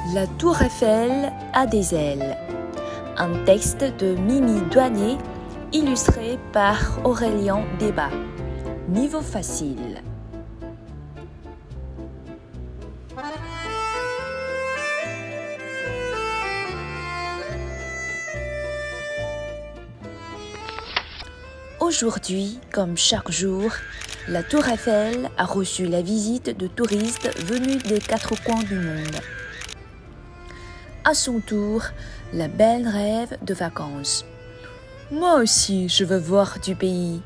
La tour Eiffel a des ailes. Un texte de Mimi Douanier, illustré par Aurélien Débat. Niveau facile. Aujourd'hui, comme chaque jour, la tour Eiffel a reçu la visite de touristes venus des quatre coins du monde. À son tour, la belle rêve de vacances. Moi aussi, je veux voir du pays.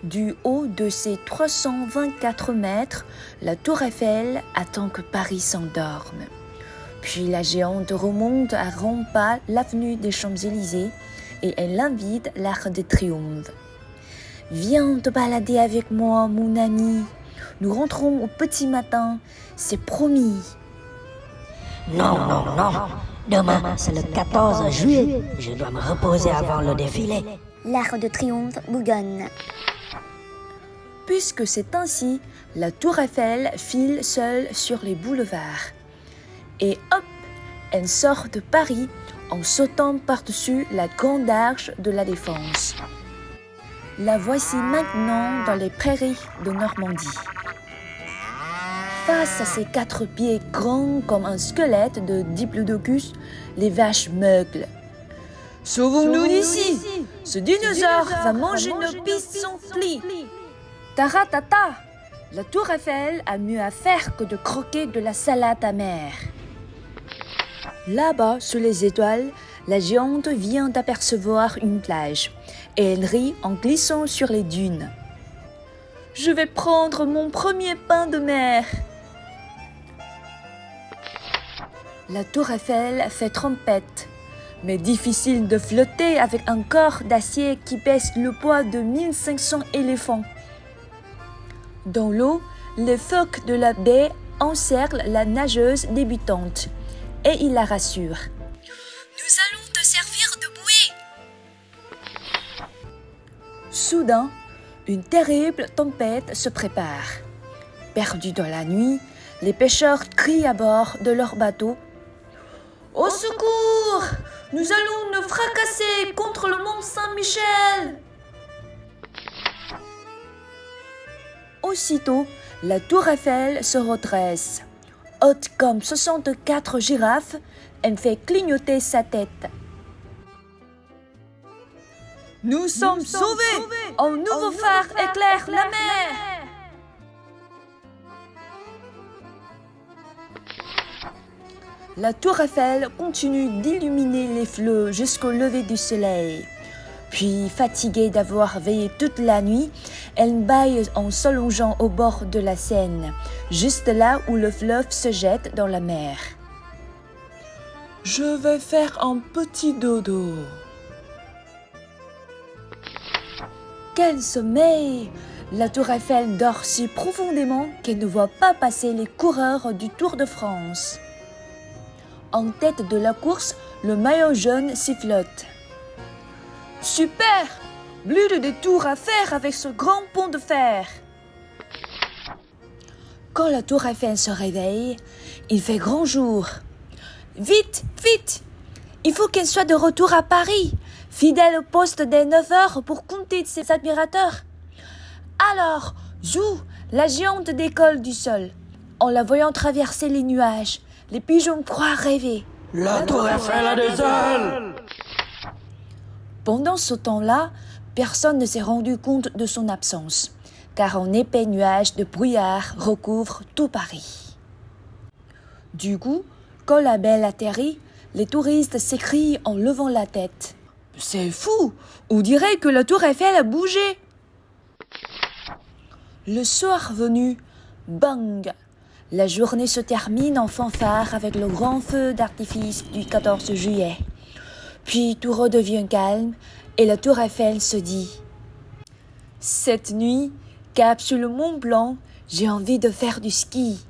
Du haut de ses 324 mètres, la tour Eiffel attend que Paris s'endorme. Puis la géante remonte à grands pas l'avenue des Champs-Élysées et elle invite l'Arc de Triomphe. « Viens te balader avec moi, mon ami. Nous rentrons au petit matin, c'est promis. » Non. Demain, c'est le 14 juillet. Je dois me reposer avant le défilé. L'Arc de Triomphe bougonne. Puisque c'est ainsi, la tour Eiffel file seule sur les boulevards. Et hop, elle sort de Paris en sautant par-dessus la grande arche de la Défense. La voici maintenant dans les prairies de Normandie. Face à ses 4 pieds grands comme un squelette de Diplodocus, les vaches meuglent. « Sauvons-nous d'ici! Ce dinosaure va manger nos pissenlits !» Taratata! La tour Eiffel a mieux à faire que de croquer de la salade amère. Là-bas, sous les étoiles, la géante vient d'apercevoir une plage et elle rit en glissant sur les dunes. « Je vais prendre mon premier pain de mer !» La tour Eiffel fait trompette, mais difficile de flotter avec un corps d'acier qui pèse le poids de 1500 éléphants. Dans l'eau, les phoques de la baie encerclent la nageuse débutante et ils la rassurent. « Nous allons te servir de bouée !» Soudain, une terrible tempête se prépare. Perdus dans la nuit, les pêcheurs crient à bord de leur bateau. « Au secours! Nous allons nous fracasser contre le mont Saint-Michel !» Aussitôt, la tour Eiffel se redresse. Haute comme 64 girafes, elle fait clignoter sa tête. « Nous sommes sauvés! Un nouveau phare éclaire la mer !» La tour Eiffel continue d'illuminer les flots jusqu'au lever du soleil. Puis, fatiguée d'avoir veillé toute la nuit, elle bâille en s'allongeant au bord de la Seine, juste là où le fleuve se jette dans la mer. « Je vais faire un petit dodo. » Quel sommeil! La tour Eiffel dort si profondément qu'elle ne voit pas passer les coureurs du Tour de France. En tête de la course, le maillot jaune sifflote. « Super! Plus de détours à faire avec ce grand pont de fer !» Quand la tour Eiffel se réveille, il fait grand jour. « Vite! Il faut qu'elle soit de retour à Paris, fidèle au poste des 9 heures pour compter ses admirateurs. » Alors, zou, la géante décolle du sol. En la voyant traverser les nuages, les pigeons croient rêver. La tour Eiffel a des ailes! Pendant ce temps-là, personne ne s'est rendu compte de son absence, car un épais nuage de brouillard recouvre tout Paris. Du coup, quand la belle atterrit, les touristes s'écrient en levant la tête. « C'est fou! On dirait que la tour Eiffel a bougé !» Le soir venu, bang! La journée se termine en fanfare avec le grand feu d'artifice du 14 juillet. Puis tout redevient calme et la tour Eiffel se dit « Cette nuit, cap sur le Mont Blanc, j'ai envie de faire du ski. »